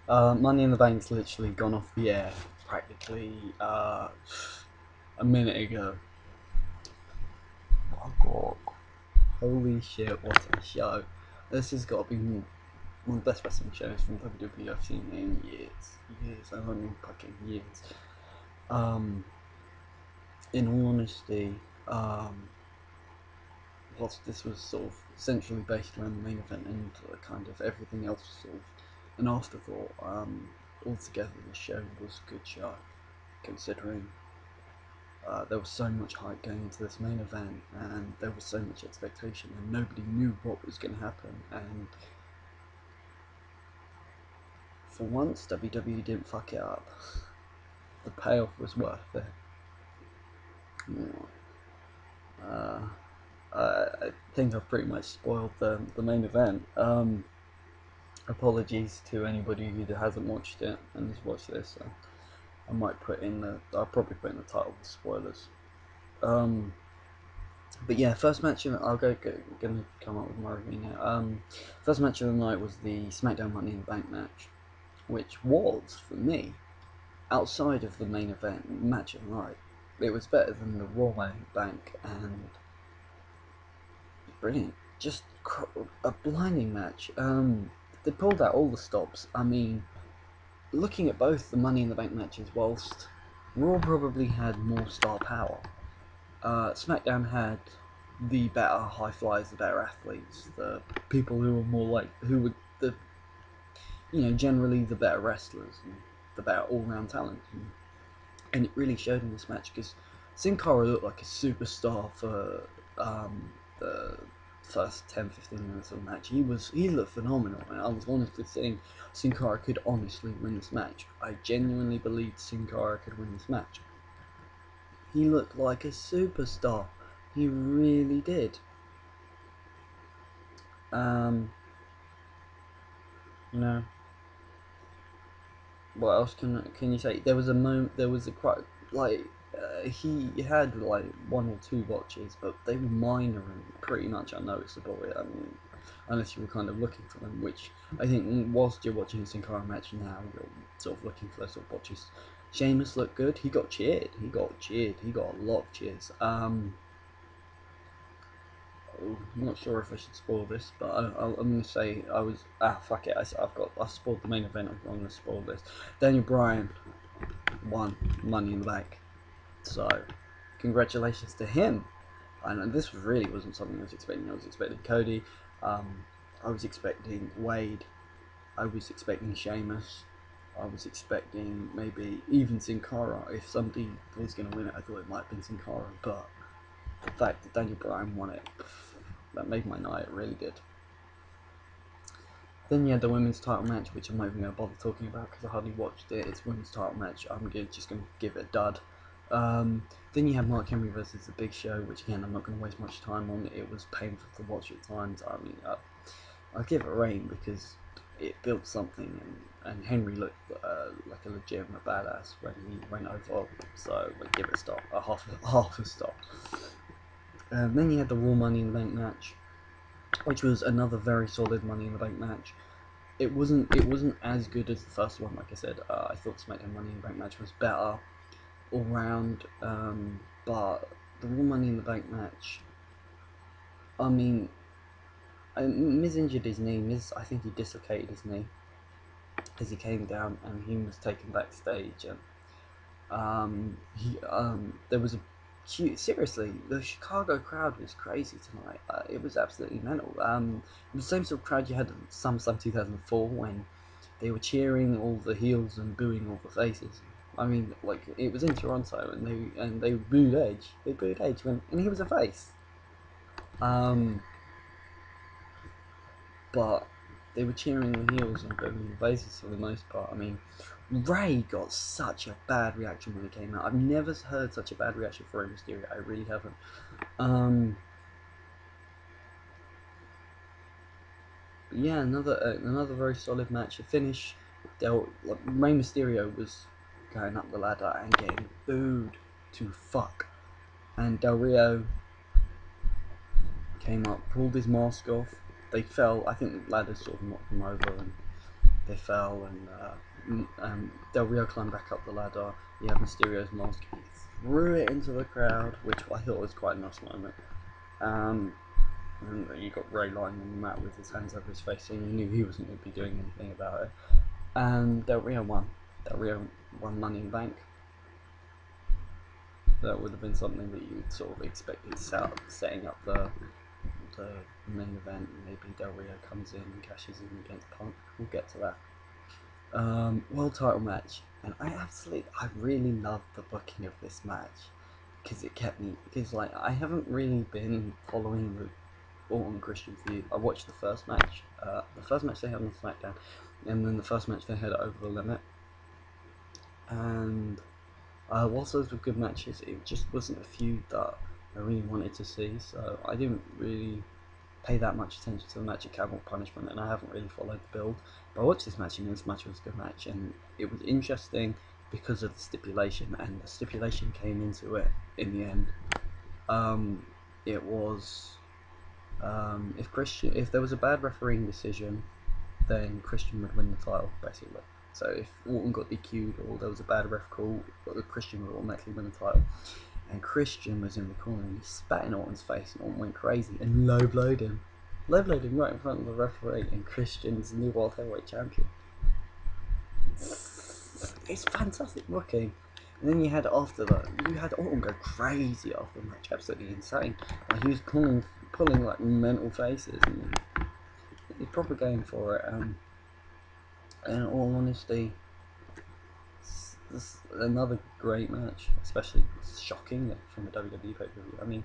Money in the Bank's literally gone off the air practically a minute ago. Oh god. Holy shit, what a show. This has got to be one of the best wrestling shows from WWE I've seen in years. Years, I don't mean fucking years. Um, in all honesty, whilst this was sort of centrally based around the main event and kind of everything else was sort of an afterthought, altogether the show was a good show, considering there was so much hype going into this main event, and there was so much expectation, and nobody knew what was going to happen. And for once, WWE didn't fuck it up. The payoff was worth it. Uh, I think I've pretty much spoiled the main event. Apologies to anybody who hasn't watched it and has watched this. I might put in I'll probably put in the title with spoilers. But yeah, first match. I'll gonna come up with my review now. First match of the night was the SmackDown Money in the Bank match, which was for me, outside of the main event, match of the night. It was better than the Raw Money in the Bank and brilliant. Just a blinding match. They pulled out all the stops. I mean, looking at both the Money in the Bank matches, whilst Raw probably had more star power, SmackDown had the better high flyers, the better athletes, the people who were more like, who were the, generally the better wrestlers and the better all-round talent. And it really showed in this match because Sin Cara looked like a superstar for the first 10-15 minutes of the match. He looked phenomenal, and I was honestly saying Sin Cara could honestly win this match. I genuinely believed Sin Cara could win this match. He looked like a superstar. He really did. You know, what else can you say? There was a moment. There was a quite like he had like one or two botches, but they were minor and pretty much unnoticeable. I mean, unless you were kind of looking for them, which I think whilst you're watching a Sin Cara match now, you're sort of looking for those sort of botches. Sheamus looked good. He got cheered. He got cheered. He got a lot of cheers. I'm not sure if I should spoil this, but I'm going to say I was fuck it. I spoiled the main event. I'm going to spoil this. Daniel Bryan won Money in the Bank, so congratulations to him. And this really wasn't something I was expecting. I was expecting Cody. I was expecting Wade. I was expecting Sheamus. I was expecting maybe even Sin Cara. If somebody was going to win it, I thought it might have been Sin Cara, but the fact that Daniel Bryan won it, that made my night. It really did. Then you had the women's title match, which I'm not even going to bother talking about because I hardly watched it. It's a women's title match. I'm just going to give it a dud. Then you had Mark Henry versus The Big Show, which again I'm not going to waste much time on. It was painful to watch at times. I mean, I'll give it a rating because it built something, and Henry looked like a legitimate badass when he went over. So I give it a stop, half a stop. Then you had the Raw Money in the Bank match, which was another very solid Money in the Bank match. It wasn't as good as the first one. Like I said, I thought SmackDown Money in the Bank match was better all round, but the Raw Money in the Bank match, I mean, Miz injured his knee. I think he dislocated his knee as he came down, and he was taken backstage, and there was a seriously, the Chicago crowd was crazy tonight. It was absolutely mental. The same sort of crowd you had at SummerSlam 2004 when they were cheering all the heels and booing all the faces. I mean, like it was in Toronto, and they booed Edge. They booed Edge and he was a face. But they were cheering the heels and booing the faces for the most part. I mean, Ray got such a bad reaction when he came out. I've never heard such a bad reaction for Rey Mysterio. I really haven't. Yeah, another very solid match. A finish. Rey Mysterio was going up the ladder and getting booed to fuck, and Del Rio came up, pulled his mask off. They fell. I think the ladder sort of knocked him over, and they fell, and Del Rio climbed back up the ladder. He had Mysterio's mask. He threw it into the crowd, which I thought was quite a nice moment. And you got Ray lying on the mat with his hands over his face, so you knew he wasn't going to be doing anything about it. And Del Rio won. Del Rio won Money in the Bank. That would have been something that you'd sort of expected, setting up the main event. Maybe Del Rio comes in and cashes in against Punk. We'll get to that. World title match, and I really loved the booking of this match because it kept me. Because like I haven't really been following the Orton Christian feud. I watched the first match they had on SmackDown, and then the first match they had Over the Limit, and whilst those were good matches, it just wasn't a feud that I really wanted to see, so I didn't really pay that much attention to the match at Cowboy Punishment, and I haven't really followed the build. But I watched this match, and this match was a good match, and it was interesting because of the stipulation, and the stipulation came into it in the end. It was if there was a bad refereeing decision, then Christian would win the title, basically. So if Orton got DQ'd or there was a bad ref call, Christian would automatically win the title. And Christian was in the corner and he spat in Orton's face, and Orton went crazy and low-blowed him. Low-blowed him right in front of the referee, and Christian's the new World Heavyweight Champion. It's fantastic booking. And then you had Orton go crazy after the match, absolutely insane. Like, he was pulling like mental faces, and he's proper going for it. In all honesty, this another great match, especially shocking from a WWE pay-per-view. I mean,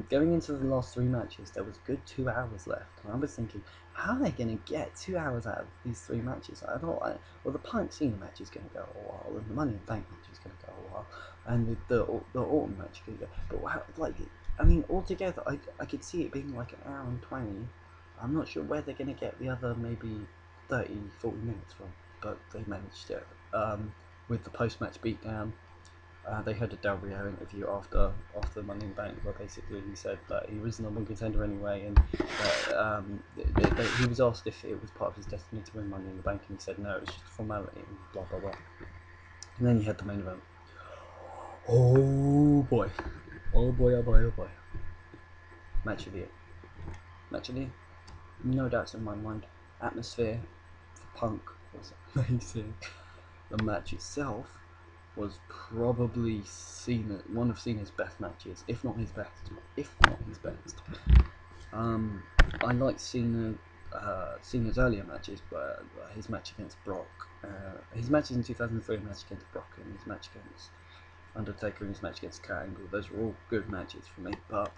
going into the last 3 matches, there was a good 2 hours left, and I was thinking, how are they going to get 2 hours out of these 3 matches? I thought, well, the Punk Cena match is going to go a while, and the Money in the Bank match is going to go a while, and the Orton match is going to go. But wow, like, I mean, altogether, I could see it being like an hour and 20. I'm not sure where they're going to get the other maybe 30, 40 minutes from, but they managed it. With the post-match beatdown, they had a Del Rio interview after Money in the Bank, where basically he said that he was the number 1 contender anyway, and he was asked if it was part of his destiny to win Money in the Bank, and he said no, it was just a formality, and blah blah blah. And then you had the main event. Oh boy, oh boy, oh boy, oh boy. Match of the year. No doubts in my mind. Atmosphere for Punk was amazing. The match itself was probably one of Cena's best matches, if not his best. I like Cena's earlier matches, but his match against Brock, his matches in 2003, match against Brock, and his match against Undertaker, and his match against Kurt Angle, those were all good matches for me. But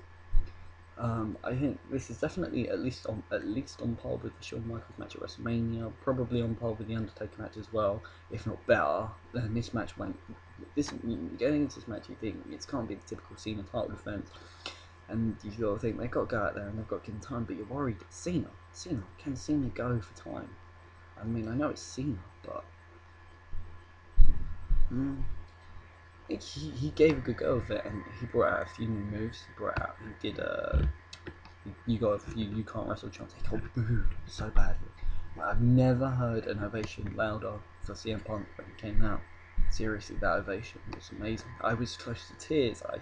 I think this is definitely at least on par with the Shawn Michaels match at WrestleMania, probably on par with the Undertaker match as well, if not better. And this match getting into this match, you think it can't be the typical Cena title defense, and you got to think they've got to go out there and they've got to give him time. But you're worried, Cena, can Cena go for time? I mean, I know it's Cena, but he gave a good go of it, and he brought out a few new moves. He got a few "you can't wrestle" chants. He got booed so badly. I've never heard an ovation louder for CM Punk when he came out. Seriously, that ovation was amazing. I was close to tears. I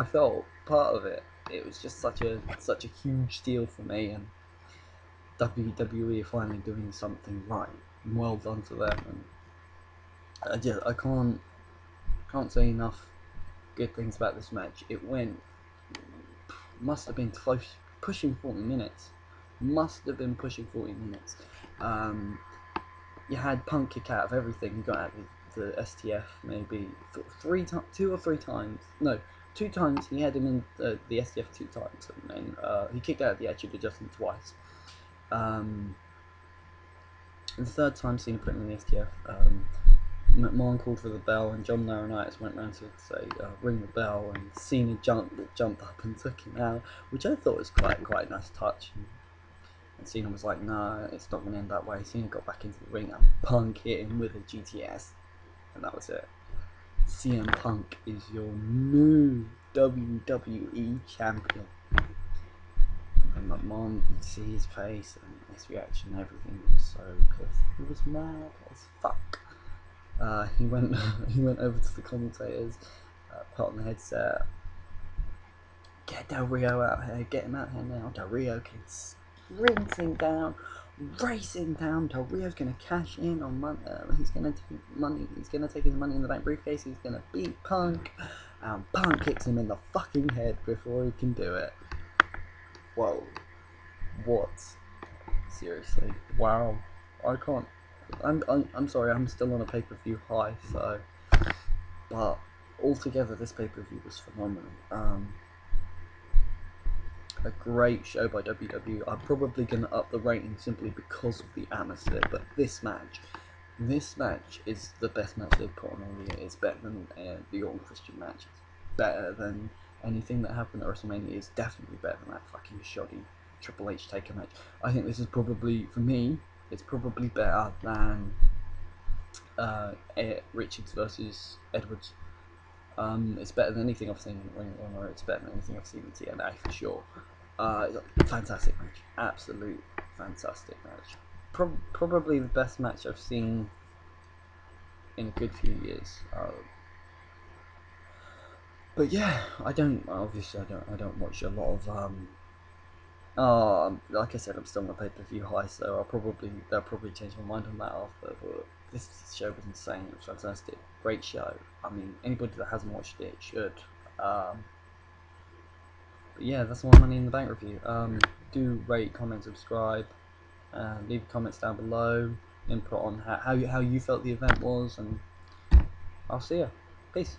felt part of it. It was just such a huge deal for me, and WWE are finally doing something right. Well done to them, and I can't say enough good things about this match. It must have been close, pushing 40 minutes. You had Punk kick out of everything. He got out of the STF maybe 2 or 3 times. No, 2 times. He had him in the STF 2 times, and then he kicked out of the Attitude Adjustment twice. And the 3rd time, Cena put him in the STF. McMahon called for the bell, and John Laurinaitis went round to say, ring the bell, and Cena jumped up and took him out, which I thought was quite a nice touch. And Cena was like, nah, it's not going to end that way. Cena got back into the ring, and Punk hit him with a GTS, and that was it. CM Punk is your new WWE champion. And my mom, you see his face and his reaction, everything was so pissed. He was mad as fuck. He went he went over to the commentators, put on the headset, get Del Rio out here, get him out here now. Del Rio came sprinting down, racing down. Del Rio's gonna cash in on money. He's gonna take money. He's gonna take his Money in the Bank briefcase. He's gonna beat Punk, and Punk kicks him in the fucking head before he can do it. Whoa, what? Seriously, wow. I can't. I'm sorry. I'm still on a pay-per-view high, so. But altogether, this pay-per-view was phenomenal. A great show by WWE. I'm probably going to up the rating simply because of the atmosphere, but this match is the best match they've put on all year. It's better than the Orton Christian match. It's better than anything that happened at WrestleMania. It's definitely better than that fucking shoddy Triple H Taker match. I think this is probably, for me, it's probably better than Richards versus Edwards. It's better than anything I've seen in Ring of Honor. It's better than anything I've seen in TNA for sure. Fantastic match, absolute fantastic match. Probably the best match I've seen in a good few years. But yeah, I don't watch a lot of like I said, I'm still on a pay-per-view high, so they'll probably change my mind on that after. But this show was insane. It was fantastic, great show. I mean, anybody that hasn't watched it should. But yeah, that's my Money in the Bank review. Do rate, comment, subscribe, leave comments down below. Input on how you felt the event was, and I'll see ya. Peace.